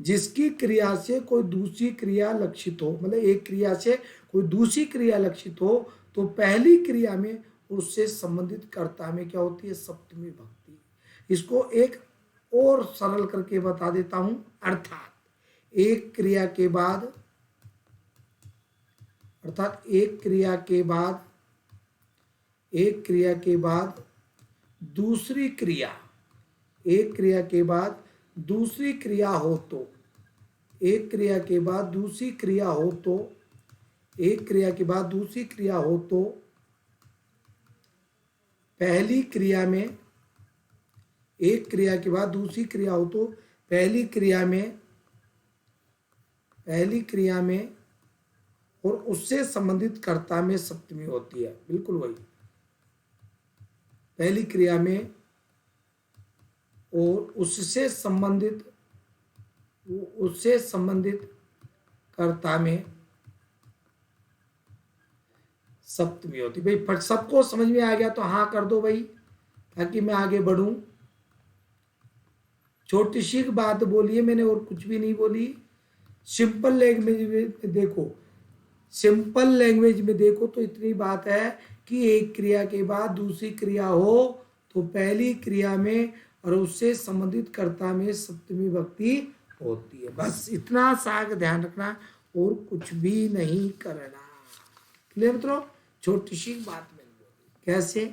जिसकी क्रिया से कोई दूसरी क्रिया लक्षित हो, मतलब एक क्रिया से कोई दूसरी क्रिया लक्षित हो तो पहली क्रिया में और उससे संबंधित कर्ता में क्या होती है? सप्तमी विभक्ति। इसको एक और सरल करके बता देता हूं, अर्थात एक क्रिया के बाद, अर्थात एक क्रिया के बाद, एक क्रिया के बाद दूसरी क्रिया, एक क्रिया के बाद दूसरी क्रिया हो तो, एक क्रिया के बाद दूसरी क्रिया हो तो, एक क्रिया के बाद दूसरी क्रिया हो तो पहली क्रिया में, एक क्रिया के बाद दूसरी क्रिया हो तो पहली क्रिया में, पहली क्रिया में और उससे संबंधित कर्ता में सप्तमी होती है। बिल्कुल वही, पहली क्रिया में और उससे संबंधित, उससे संबंधित कर्ता में सप्तमी होती। भाई पर सबको समझ में आ गया तो हाँ कर दो भाई, ताकि मैं आगे बढ़ूं। छोटी सी बात बोलिए, मैंने और कुछ भी नहीं बोली। सिंपल लैंग्वेज में देखो, सिंपल लैंग्वेज में देखो तो इतनी बात है कि एक क्रिया के बाद दूसरी क्रिया हो तो पहली क्रिया में और उससे संबंधित कर्ता में सप्तमी विभक्ति होती है। बस इतना सा ध्यान रखना और कुछ भी नहीं करना। क्लियर मित्रों? छोटी सी बात मैंने बोली। कैसे?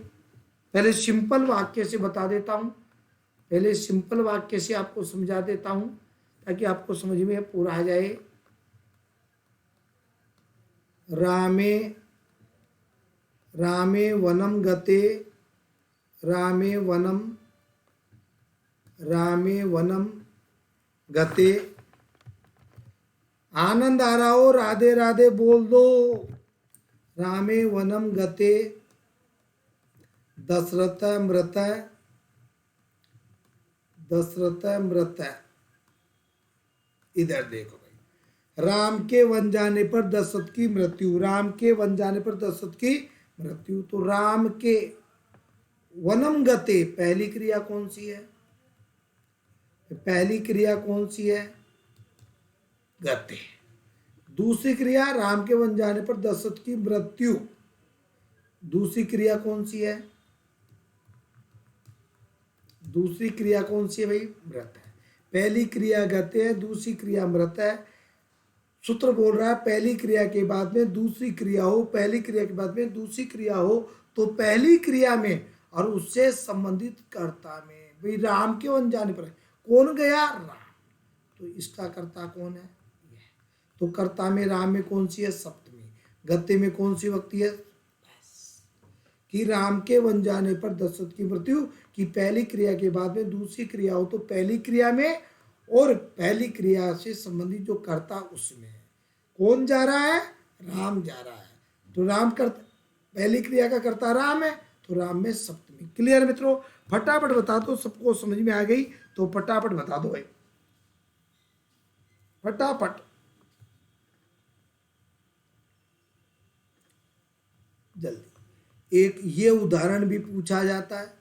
पहले सिंपल वाक्य से बता देता हूं, पहले सिंपल वाक्य से आपको समझा देता हूं ताकि आपको समझ में पूरा आ जाए। रामे रामे वनम गते, रामे वनम गते। आनंद आ रहा हो राधे राधे बोल दो। रामे वनम गते दशरथ मृत, दशरथ मृत। इधर देखो भाई, राम के वन जाने पर दशरथ की मृत्यु, राम के वन जाने पर दशरथ की मृत्यु। तो राम के वनम गते, पहली क्रिया कौन सी है? पहली क्रिया कौन सी है? गते। दूसरी क्रिया राम के वन जाने पर दशरथ की मृत्यु, दूसरी क्रिया कौन सी है? दूसरी क्रिया कौन सी है भाई? मृत है। पहली क्रिया गते है, दूसरी क्रिया मृत है। सूत्र बोल रहा है पहली क्रिया के बाद में दूसरी क्रिया हो, पहली क्रिया के बाद में दूसरी क्रिया हो तो पहली क्रिया में और उससे संबंधित कर्ता में। भाई राम के वन जाने पर कौन गया? राम। तो इसका कर्ता कौन है? यह। तो कर्ता में राम में कौन सी है? सप्तमी। गते में कौन सी विभक्ति है? कि राम के वन जाने पर दशरथ की मृत्यु की पहली क्रिया के बाद में दूसरी क्रिया हो तो पहली क्रिया में और पहली क्रिया से संबंधित जो कर्ता उसमें। कौन जा रहा है? राम जा रहा है। तो राम कर्ता, पहली क्रिया का कर्ता राम है तो राम में सप्तमी। क्लियर मित्रों? फटाफट बता दो, सबको समझ में आ गई तो फटाफट बता दो भाई, फटाफट जल्दी। एक ये उदाहरण भी पूछा जाता है,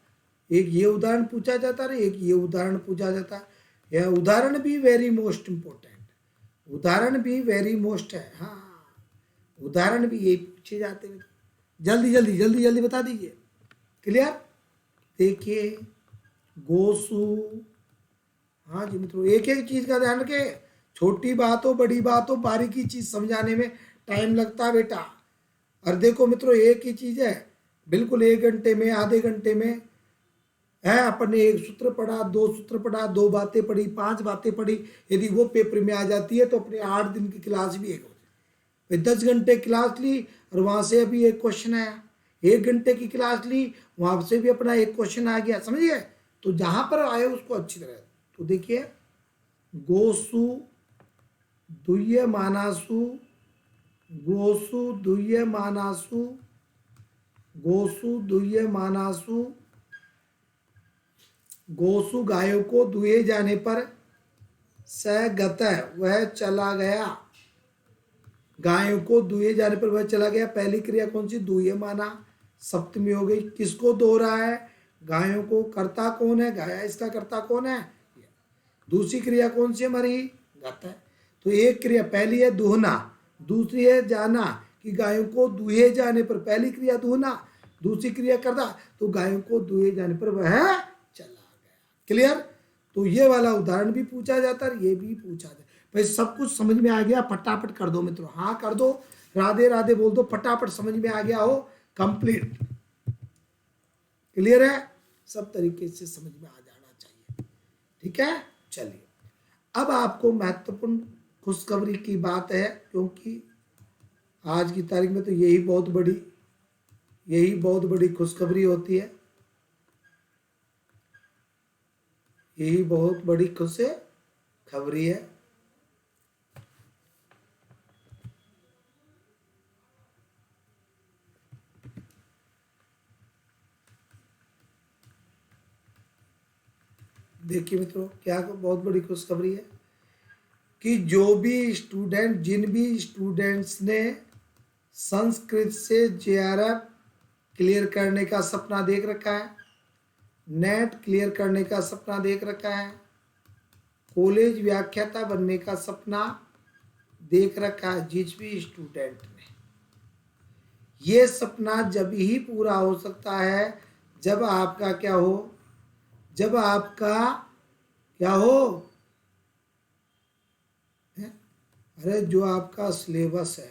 एक ये उदाहरण पूछा जाता है, एक ये उदाहरण पूछा जाता है। यह उदाहरण भी वेरी मोस्ट इंपोर्टेंट, उदाहरण भी वेरी मोस्ट है। हाँ, उदाहरण भी यही पूछे जाते हैं। जल्दी जल्दी जल्दी जल्दी बता दीजिए। क्लियर? देखिए गोसु, हाँ जी मित्रों, एक एक चीज का ध्यान रखे। छोटी बात हो बड़ी बात हो, बारीकी चीज समझाने में टाइम लगता है बेटा। और देखो मित्रों, एक ही चीज है, बिल्कुल 1 घंटे में, आधे घंटे में है अपन ने 1 सूत्र पढ़ा, 2 सूत्र पढ़ा, 2 बातें पढ़ी, 5 बातें पढ़ी, यदि वो पेपर में आ जाती है तो अपने 8 दिन की क्लास भी एक हो जाए। 10 घंटे क्लास ली और वहां से अभी एक क्वेश्चन आया, 1 घंटे की क्लास ली वहां से भी अपना एक क्वेश्चन आ गया, समझिए? तो जहां पर आए उसको अच्छी तरह तो देखिए, गोसु दुह्य मानासु, गोसु दुह्य मानासु, गोसु दुह्य मानासु। गोसु गायों को दुहे जाने पर स गत, वह चला गया। गायों को दुहे जाने पर वह चला गया। पहली क्रिया कौन सी? दुहे माना, सप्तमी हो गई। किसको दो रहा है? गायों को। कर्ता कौन है? गाया। इसका कर्ता कौन है? दूसरी क्रिया कौन सी हमारी? गत है। तो एक क्रिया पहली है दुहना, दूसरी है जाना, कि गायों को दुहे जाने पर, पहली क्रिया दुहना, दूसरी क्रिया कर्ता, तो गायों को दुहे जाने पर वह चला गया। क्लियर? तो ये वाला उदाहरण भी पूछा जाता है, ये भी पूछा जाता है। भाई सब कुछ समझ में आ गया? फटाफट कर दो मित्रों, हाँ कर दो, राधे राधे बोल दो, फटाफट समझ में आ गया हो, कंप्लीट। क्लियर है? सब तरीके से समझ में आ जाना चाहिए। ठीक है, चलिए अब आपको महत्वपूर्ण खुशखबरी की बात है, क्योंकि आज की तारीख में तो यही बहुत बड़ी खुशखबरी होती है, यही बहुत बड़ी खुशखबरी है। देखिए मित्रों, क्या बहुत बड़ी खुशखबरी है कि जिन भी स्टूडेंट्स ने संस्कृत से जेआरएफ क्लियर करने का सपना देख रखा है, नेट क्लियर करने का सपना देख रखा है, कॉलेज व्याख्याता बनने का सपना देख रखा है जिस भी स्टूडेंट ने। ये सपना जब ही पूरा हो सकता है जब आपका क्या हो, जब आपका क्या हो, अरे जो आपका सिलेबस है,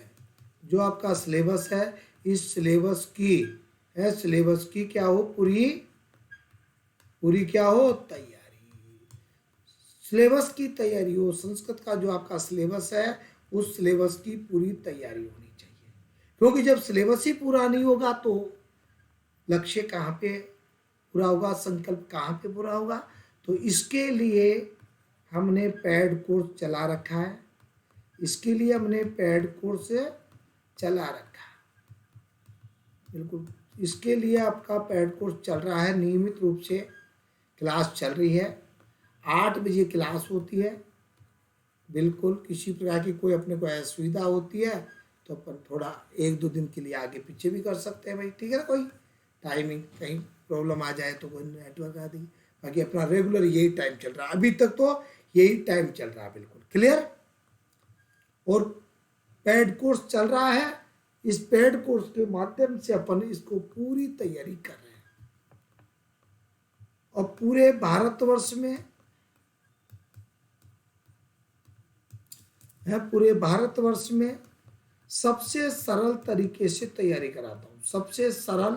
जो आपका सिलेबस है, इस सिलेबस की क्या हो, पूरी क्या हो, तैयारी, सिलेबस की तैयारी हो। संस्कृत का जो आपका सिलेबस है उस सिलेबस की पूरी तैयारी होनी चाहिए, क्योंकि जब सिलेबस ही पूरा नहीं होगा तो लक्ष्य कहाँ पे पूरा होगा, संकल्प कहाँ पे पूरा होगा। तो इसके लिए हमने पेड कोर्स चला रखा है, इसके लिए हमने पेड कोर्स चला रखा है, बिल्कुल इसके लिए आपका पेड कोर्स चल रहा है, नियमित रूप से क्लास चल रही है, 8 बजे क्लास होती है। बिल्कुल किसी प्रकार की कोई अपने को असुविधा होती है तो अपन थोड़ा 1-2 दिन के लिए आगे पीछे भी कर सकते हैं भाई, ठीक है ना, कोई टाइमिंग कहीं प्रॉब्लम आ जाए तो कोई नेटवर्क आ जाएगी, बाकी अपना रेगुलर यही टाइम चल रहा है, अभी तक तो यही टाइम चल रहा है, बिल्कुल क्लियर। और पेड कोर्स चल रहा है, इस पेड कोर्स के माध्यम से अपन इसको पूरी तैयारी कर रहे हैं और पूरे भारतवर्ष में पूरे भारतवर्ष में सबसे सरल तरीके से तैयारी कराता हूं, सबसे सरल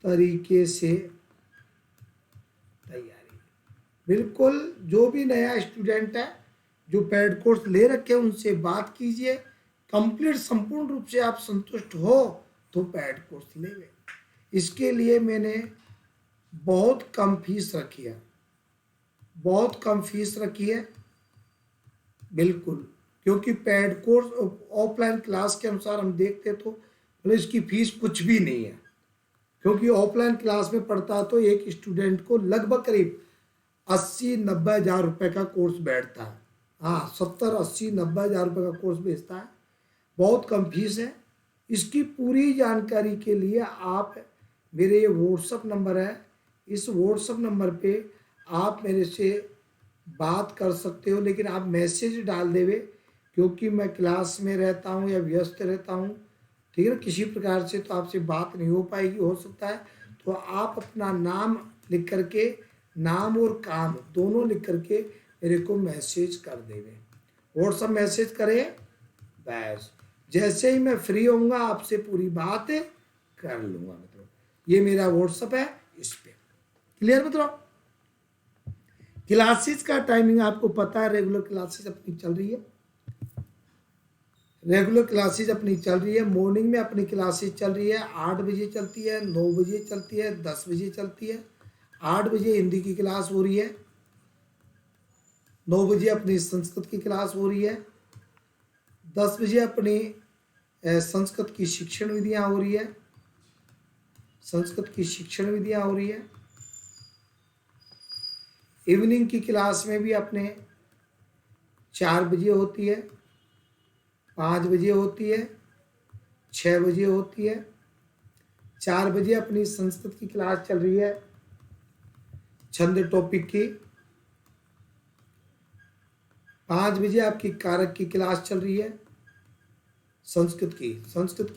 तरीके से तैयारी। बिल्कुल जो भी नया स्टूडेंट है जो पेड कोर्स ले रखे हैं उनसे बात कीजिए, कंप्लीट संपूर्ण रूप से आप संतुष्ट हो तो पेड कोर्स ले लें। इसके लिए मैंने बहुत कम फीस रखी है, बहुत कम फीस रखी है, बिल्कुल, क्योंकि पेड कोर्स ऑफलाइन क्लास के अनुसार हम देखते तो इसकी फीस कुछ भी नहीं है, क्योंकि ऑफलाइन क्लास में पढ़ता तो एक स्टूडेंट को लगभग करीब 80-90 हज़ार रुपये का कोर्स बैठता है, हाँ 70-80-90 हज़ार रुपये का कोर्स बेचता है, बहुत कम फीस है। इसकी पूरी जानकारी के लिए आप मेरे ये व्हाट्सअप नंबर है, इस व्हाट्सअप नंबर पे आप मेरे से बात कर सकते हो, लेकिन आप मैसेज डाल देवे क्योंकि मैं क्लास में रहता हूँ या व्यस्त रहता हूँ, ठीक है ना, किसी प्रकार से तो आपसे बात नहीं हो पाएगी, हो सकता है तो आप अपना नाम लिख करके, नाम और काम दोनों लिख करके मेरे को मैसेज कर देवे, व्हाट्सअप मैसेज करें, बस जैसे ही मैं फ्री होऊंगा आपसे पूरी बात कर लूँगा। मतलब ये मेरा व्हाट्सअप है, इस पे क्लियर। मतलब क्लासेस का टाइमिंग आपको पता है, रेगुलर क्लासेस अपनी चल रही है, रेगुलर क्लासेस अपनी चल रही है, मॉर्निंग में अपनी क्लासेस चल रही है, 8 बजे चलती है, 9 बजे चलती है, 10 बजे चलती है। 8 बजे हिंदी की क्लास हो रही है, 9 बजे अपनी संस्कृत की क्लास हो रही है, 10 बजे अपनी संस्कृत की शिक्षण विधियाँ हो रही है, संस्कृत की शिक्षण विधियाँ हो रही है। इवनिंग की क्लास में भी अपने 4 बजे होती है, 5 बजे होती है, 6 बजे होती है। 4 बजे अपनी संस्कृत की क्लास चल रही है छंद टॉपिक की, 5 बजे आपकी कारक की क्लास चल रही है संस्कृत की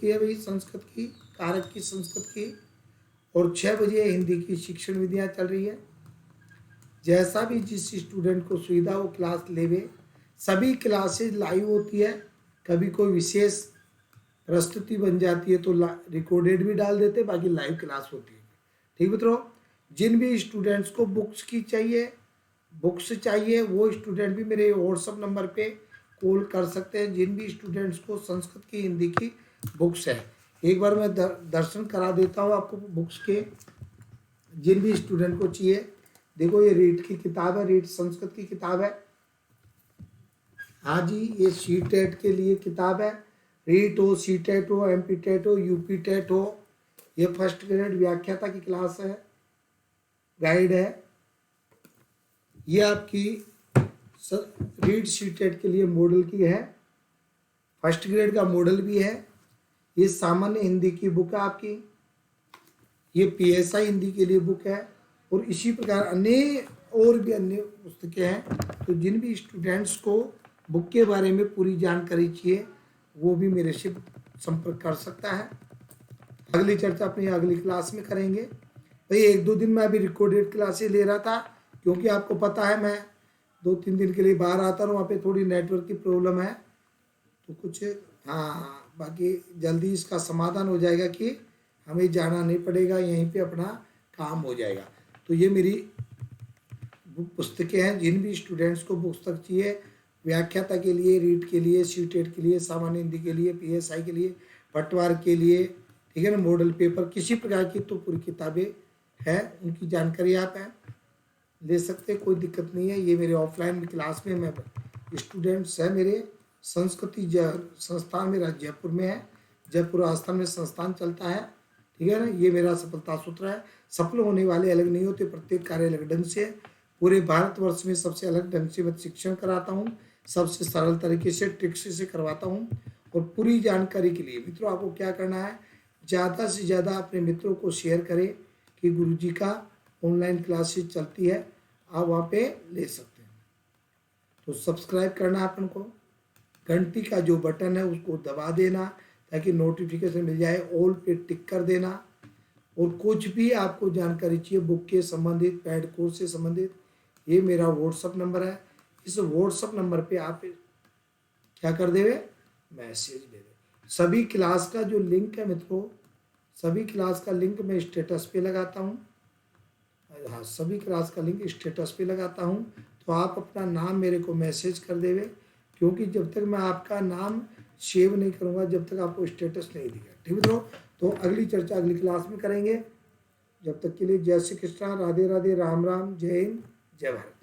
है भाई, संस्कृत की कारक की संस्कृत की, और 6 बजे हिंदी की शिक्षण विधियाँ चल रही है। जैसा भी जिस स्टूडेंट को सुविधा वो क्लास लेवे, सभी क्लासेज लाइव होती है, कभी कोई विशेष प्रस्तुति बन जाती है तो रिकॉर्डेड भी डाल देते, बाकी लाइव क्लास होती है, ठीक मित्रों। जिन भी स्टूडेंट्स को बुक्स चाहिए वो स्टूडेंट भी मेरे व्हाट्सअप नंबर पे कॉल कर सकते हैं। जिन भी स्टूडेंट्स को संस्कृत की हिंदी की बुक्स है, एक बार मैं दर्शन करा देता हूँ आपको बुक्स के, जिन भी स्टूडेंट को चाहिए। देखो ये रीट की किताब है, रीट संस्कृत की किताब है, हाँ जी, ये सी टेट के लिए किताब है, रीट हो, सी टेट हो, एम पी टेट हो, यूपी टेट हो, ये फर्स्ट ग्रेड व्याख्याता की क्लास है, गाइड है। ये आपकी रीट सी टेट के लिए मॉडल की है, फर्स्ट ग्रेड का मॉडल भी है। ये सामान्य हिंदी की बुक है आपकी, ये पीएसआई हिंदी के लिए बुक है, और इसी प्रकार अन्य और भी अन्य पुस्तकें हैं। तो जिन भी स्टूडेंट्स को बुक के बारे में पूरी जानकारी चाहिए वो भी मेरे से संपर्क कर सकता है। अगली चर्चा अपनी अगली क्लास में करेंगे। भाई 1-2 दिन मैं अभी रिकॉर्डेड क्लासेस ले रहा था, क्योंकि आपको पता है मैं 2-3 दिन के लिए बाहर आता हूँ, वहाँ पे थोड़ी नेटवर्क की प्रॉब्लम है। तो कुछ हाँ, बाकी जल्दी इसका समाधान हो जाएगा कि हमें जाना नहीं पड़ेगा, यहीं पे अपना काम हो जाएगा। तो ये मेरी पुस्तकें हैं। जिन भी स्टूडेंट्स को पुस्तक चाहिए व्याख्याता के लिए, रीट के लिए, सीटेट के लिए, सामान्य हिंदी के लिए, पीएसआई के लिए, पटवार के लिए, ठीक है ना, मॉडल पेपर, किसी प्रकार की तो पूरी किताबें हैं, उनकी जानकारी आप ले सकते हैं, कोई दिक्कत नहीं है। ये मेरे ऑफलाइन क्लास में मैं स्टूडेंट्स हैं मेरे। संस्कृति संस्थान मेरा जयपुर में है, जयपुर राजस्थान में संस्थान चलता है, ठीक है ना। ये मेरा सफलता सूत्र है। सफल होने वाले अलग नहीं होते, प्रत्येक कार्य अलग ढंग से। पूरे भारतवर्ष में सबसे अलग ढंग से मैं शिक्षण कराता हूँ, सबसे सरल तरीके से ट्रिक्स से करवाता हूँ। और पूरी जानकारी के लिए मित्रों आपको क्या करना है, ज़्यादा से ज़्यादा अपने मित्रों को शेयर करें कि गुरुजी का ऑनलाइन क्लासेस चलती है, आप वहाँ पे ले सकते हैं। तो सब्सक्राइब करना अपन को, घंटी का जो बटन है उसको दबा देना ताकि नोटिफिकेशन मिल जाए, ऑल पे टिक कर देना। और कुछ भी आपको जानकारी चाहिए बुक के संबंधित, पैड कोर्स से संबंधित, ये मेरा व्हाट्सअप नंबर है। इस व्हाट्सअप नंबर पे आप क्या कर देवे, मैसेज दे दे। सभी क्लास का जो लिंक है मित्रों, सभी क्लास का लिंक मैं स्टेटस पे लगाता हूँ। हाँ, सभी क्लास का लिंक स्टेटस पे लगाता हूँ। तो आप अपना नाम मेरे को मैसेज कर देवे, क्योंकि जब तक मैं आपका नाम सेव नहीं करूँगा, जब तक आपको स्टेटस नहीं दिया, ठीक है मित्रों। तो अगली चर्चा अगली क्लास में करेंगे। जब तक के लिए जय श्री कृष्णा, राधे राधे, राम राम, जय हिंद, जय भारत।